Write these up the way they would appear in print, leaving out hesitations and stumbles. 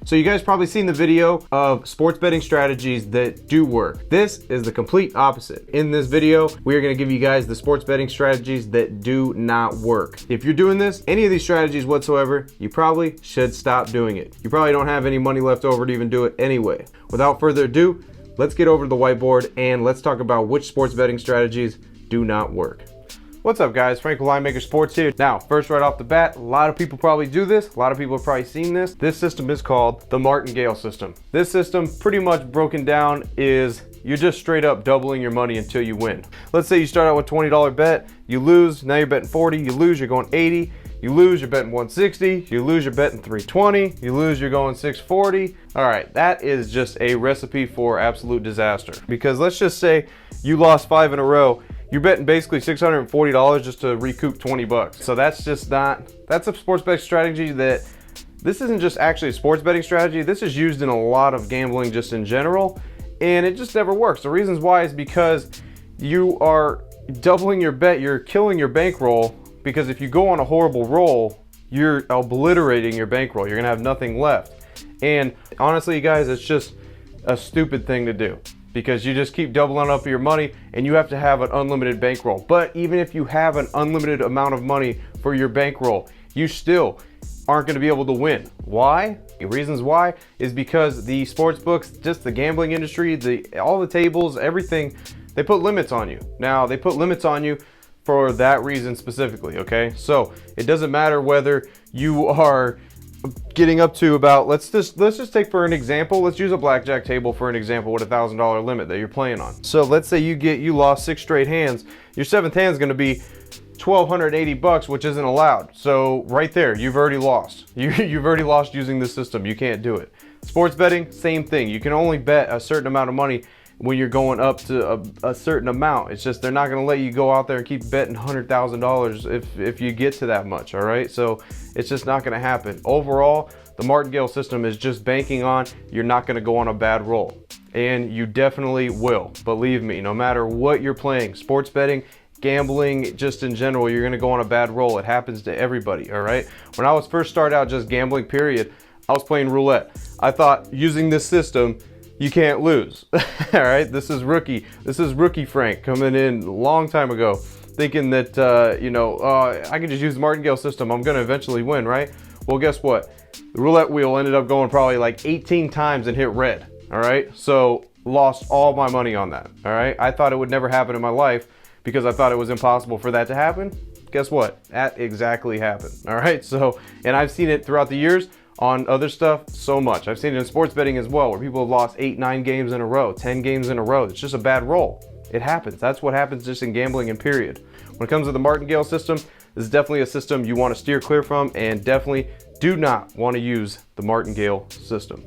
So you guys probably seen the video of sports betting strategies that do work. This is the complete opposite. In this video, we are gonna give you guys the sports betting strategies that do not work. If you're doing this, any of these strategies whatsoever, you probably should stop doing it. You probably don't have any money left over to even do it anyway. Without further ado, let's get over to the whiteboard and let's talk about which sports betting strategies do not work. What's up guys, Frank with Linemaker Sports here. Now, first right off the bat, a lot of people probably do this. A lot of people have probably seen this. This system is called the martingale system. This system, pretty much broken down, is you're just straight up doubling your money until you win. Let's say you start out with $20 bet, you lose, now you're betting 40, you lose, you're going 80, you lose, you're betting 160, you lose, you're betting 320, you lose, you're going 640. All right, that is just a recipe for absolute disaster. Because let's just say you lost 5 in a row, you're betting basically $640 just to recoup 20 bucks. So that's just not, that's a sports betting strategy that, this isn't just actually a sports betting strategy, this is used in a lot of gambling just in general, and it just never works. The reasons why is because you are doubling your bet, you're killing your bankroll, because if you go on a horrible roll, you're obliterating your bankroll, you're gonna have nothing left. And honestly, you guys, it's just a stupid thing to do, because you just keep doubling up your money and you have to have an unlimited bankroll. But even if you have an unlimited amount of money for your bankroll, you still aren't going to be able to win. Why? The reasons why is because the sports books, just the gambling industry, all the tables, everything, they put limits on you. Now, they put limits on you for that reason specifically, okay? So it doesn't matter whether you are getting up to about, let's just take for an example, let's use a blackjack table for an example with a $1,000 limit that you're playing on. So let's say you lost 6 straight hands, your 7th hand is going to be $1,280, which isn't allowed. So right there, you've already lost. You've already lost using this system. You can't do it. Sports betting, same thing. You can only bet a certain amount of money when you're going up to a certain amount. It's just they're not going to let you go out there and keep betting $100,000 if you get to that much, all right? So it's just not going to happen. Overall, the martingale system is just banking on you're not going to go on a bad roll. And you definitely will. Believe me, no matter what you're playing, sports betting, gambling, just in general, you're going to go on a bad roll. It happens to everybody, all right? When I was first started out just gambling, period, I was playing roulette. I thought using this system, you can't lose. All right, this is rookie Frank coming in a long time ago, thinking that I can just use the martingale system, I'm gonna eventually win, right? Well, guess what? The roulette wheel ended up going probably like 18 times and hit red. All right, so lost all my money on that. All right, I thought it would never happen in my life because I thought it was impossible for that to happen. Guess what? That exactly happened. All right, so, and I've seen it throughout the years on other stuff so much. I've seen it in sports betting as well, where people have lost 8, 9 games in a row, 10 games in a row. It's just a bad roll. It happens. That's what happens just in gambling and period. When it comes to the martingale system, this is definitely a system you want to steer clear from, and definitely do not want to use the martingale system.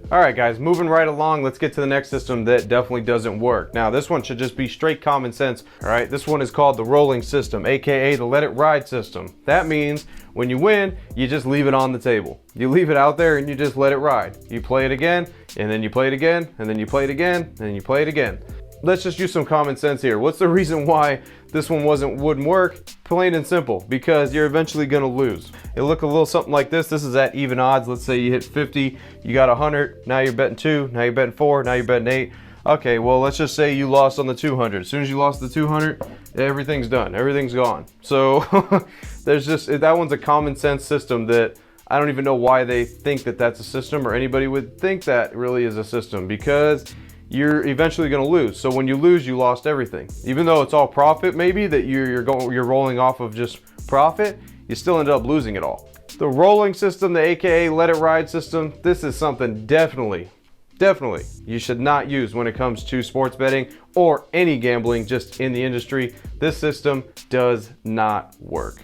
All right, guys, moving right along, let's get to the next system that definitely doesn't work. Now, this one should just be straight common sense, all right? This one is called the rolling system, AKA the let it ride system. That means when you win, you just leave it on the table. You leave it out there and you just let it ride. You play it again, and then you play it again, and then you play it again, and then you play it again. Let's just use some common sense here. What's the reason why this one wouldn't work? Plain and simple, because you're eventually gonna lose. It'll look a little something like this. This is at even odds. Let's say you hit 50, you got 100, now you're betting 2, now you're betting 4, now you're betting 8. Okay, well, let's just say you lost on the 200. As soon as you lost the 200, everything's done, everything's gone. So there's just, that one's a common sense system that I don't even know why they think that that's a system, or anybody would think that really is a system, because you're eventually going to lose. So when you lose, you lost everything. Even though it's all profit, maybe that you're rolling off of just profit, you still end up losing it all. The rolling system, the AKA let it ride system, this is something definitely you should not use when it comes to sports betting or any gambling just in the industry. This system does not work.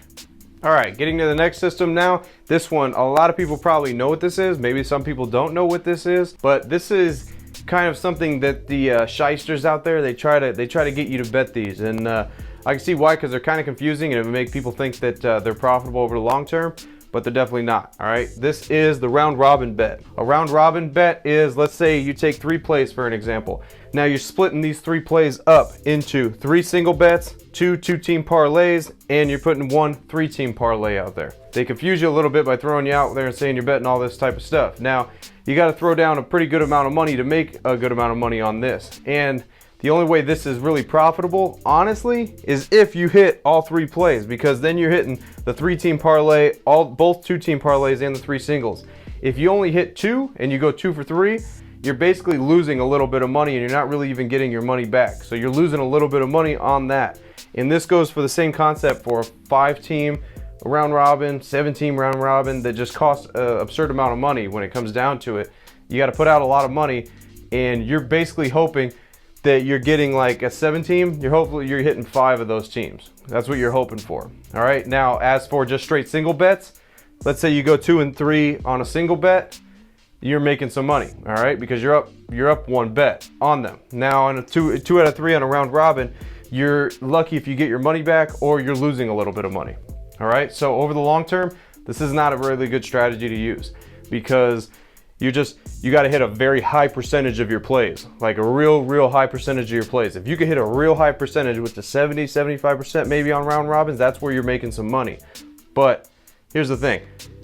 All right, getting to the next system now. This one, a lot of people probably know what this is. Maybe some people don't know what this is, but this is kind of something that the shysters out there, they try to get you to bet these, and I can see why, because they're kind of confusing and it would make people think that they're profitable over the long term. but they're definitely not. All right, this is the round robin bet. A round robin bet is, let's say you take 3 plays for an example. Now you're splitting these 3 plays up into 3 single bets, 2 2-team parlays, and you're putting 1 3-team parlay out there. They confuse you a little bit by throwing you out there and saying you're betting all this type of stuff. Now you got to throw down a pretty good amount of money to make a good amount of money on this. And the only way this is really profitable, honestly, is if you hit all 3 plays, because then you're hitting the 3-team parlay, both 2-team parlays and the 3 singles. If you only hit 2 and you go 2 for 3, you're basically losing a little bit of money and you're not really even getting your money back. So you're losing a little bit of money on that. And this goes for the same concept for a 5-team round robin, 7-team round robin that just costs an absurd amount of money when it comes down to it. You got to put out a lot of money, and you're basically hoping that you're getting like a 7-team, hopefully you're hitting 5 of those teams. That's what you're hoping for. All right, now as for just straight single bets, let's say you go 2 and 3 on a single bet, you're making some money, all right, because you're up 1 bet on them. Now on a 2 out of 3 on a round robin, you're lucky if you get your money back, or you're losing a little bit of money. All right, so over the long term, this is not a really good strategy to use, because you got to hit a very high percentage of your plays, like a real high percentage of your plays. If you could hit a real high percentage with the 70-75% maybe on round robins, that's where you're making some money. But here's the thing,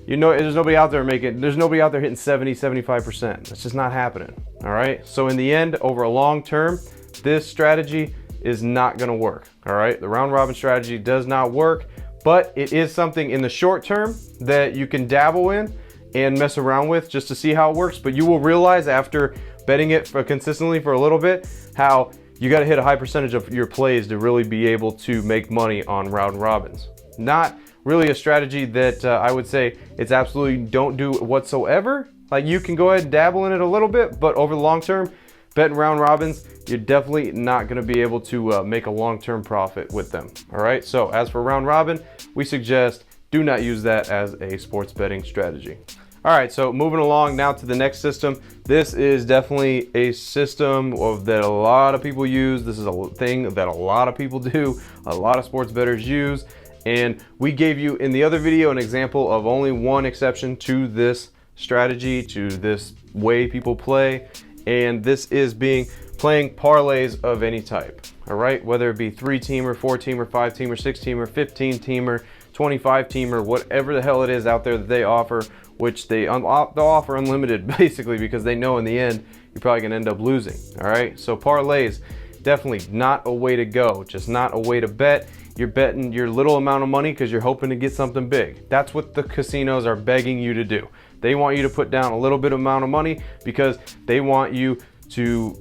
there's nobody out there hitting 70-75%. That's just not happening. All right, so in the end, over a long term, this strategy is not going to work. All right, the round robin strategy does not work, but it is something in the short term that you can dabble in and mess around with just to see how it works. But you will realize after betting it consistently for a little bit, how you got to hit a high percentage of your plays to really be able to make money on round robins. Not really a strategy that I would say it's absolutely don't do whatsoever. Like, you can go ahead and dabble in it a little bit, but over the long term, betting round robins, you're definitely not going to be able to make a long-term profit with them. All right, so as for round robin, we suggest do not use that as a sports betting strategy. All right, so moving along now to the next system. This is definitely a system that a lot of people use. This is a thing that a lot of people do, a lot of sports bettors use. And we gave you in the other video an example of only one exception to this strategy, to this way people play. And this is playing parlays of any type. All right, whether it be 3-teamer, 4-teamer, 5-teamer, 6-teamer, 15-teamer, 25-teamer, whatever the hell it is out there that they offer, which they'll offer unlimited basically, because they know in the end you're probably gonna end up losing. All right, so parlays, definitely not a way to go, just not a way to bet. You're betting your little amount of money because you're hoping to get something big. That's what the casinos are begging you to do. They want you to put down a little bit amount of money because they want you to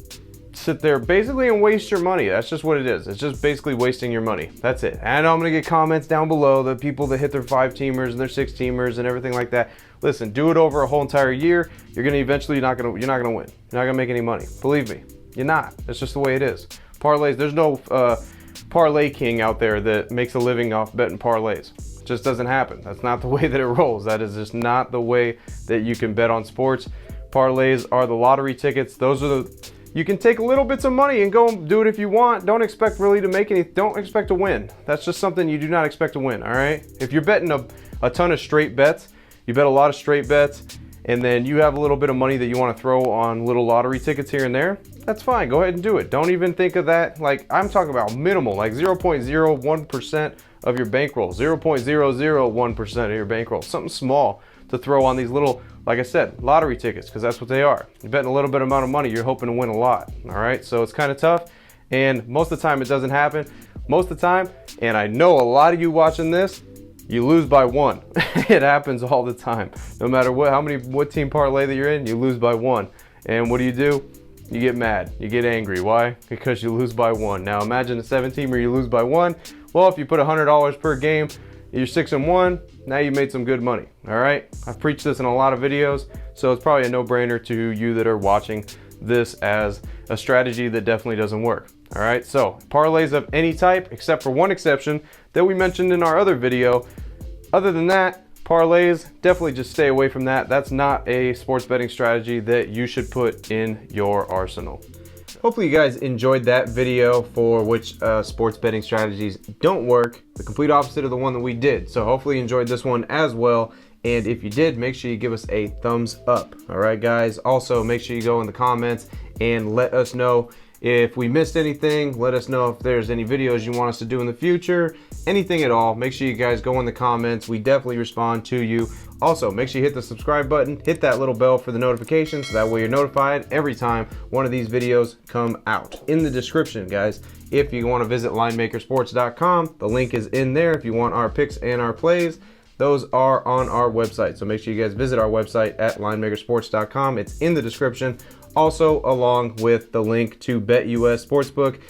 sit there basically and waste your money. That's just what it is. It's just basically wasting your money. That's it. And I'm gonna get comments down below, the people that hit their 5-teamers and their 6-teamers and everything like that. Listen, do it over a whole entire year. You're gonna eventually you're not gonna win. You're not gonna make any money. Believe me, you're not. That's just the way it is. Parlays. There's no parlay king out there that makes a living off betting parlays. It just doesn't happen. That's not the way that it rolls. That is just not the way that you can bet on sports. Parlays are the lottery tickets. Those are you can take little bits of money and go do it if you want. Don't expect really to make any, don't expect to win. That's just something you do not expect to win, all right? If you're betting a ton of straight bets, you bet a lot of straight bets, and then you have a little bit of money that you want to throw on little lottery tickets here and there, that's fine. Go ahead and do it. Don't even think of that. Like, I'm talking about minimal, like 0.01% of your bankroll, 0.001% of your bankroll, something small to throw on these little, like I said, lottery tickets, because that's what they are. You're betting a little bit amount of money, you're hoping to win a lot, all right? So it's kind of tough, and most of the time it doesn't happen. Most of the time, and I know a lot of you watching this, you lose by 1. It happens all the time. No matter what team parlay that you're in, you lose by 1. And what do? You get mad, you get angry. Why? Because you lose by 1. Now imagine a 7-teamer, you lose by 1. Well, if you put $100 per game, you're 6-1, now you made some good money, all right? I've preached this in a lot of videos, so it's probably a no-brainer to you that are watching this as a strategy that definitely doesn't work, all right? So parlays of any type, except for one exception that we mentioned in our other video. Other than that, parlays, definitely just stay away from that. That's not a sports betting strategy that you should put in your arsenal. Hopefully you guys enjoyed that video for which sports betting strategies don't work, the complete opposite of the one that we did. So hopefully you enjoyed this one as well. And if you did, make sure you give us a thumbs up. All right, guys. Also, make sure you go in the comments and let us know if we missed anything. Let us know if there's any videos you want us to do in the future, anything at all. Make sure you guys go in the comments. We definitely respond to you. Also, make sure you hit the subscribe button, hit that little bell for the notifications, so that way you're notified every time one of these videos come out. In the description, guys, if you want to visit linemakersports.com, the link is in there. If you want our picks and our plays, those are on our website. So make sure you guys visit our website at linemakersports.com. It's in the description. Also, along with the link to BetUS Sportsbook.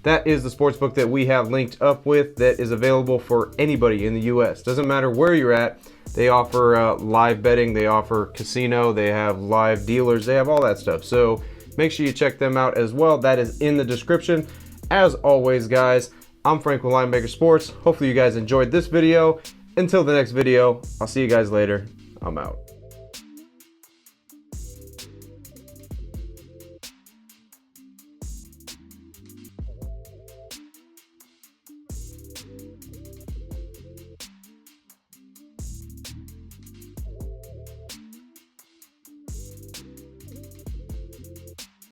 That is the sportsbook that we have linked up with that is available for anybody in the US. Doesn't matter where you're at. They offer live betting, they offer casino, they have live dealers, they have all that stuff. So make sure you check them out as well. That is in the description. As always, guys, I'm Frank with Linemaker Sports. Hopefully you guys enjoyed this video. Until the next video, I'll see you guys later. I'm out.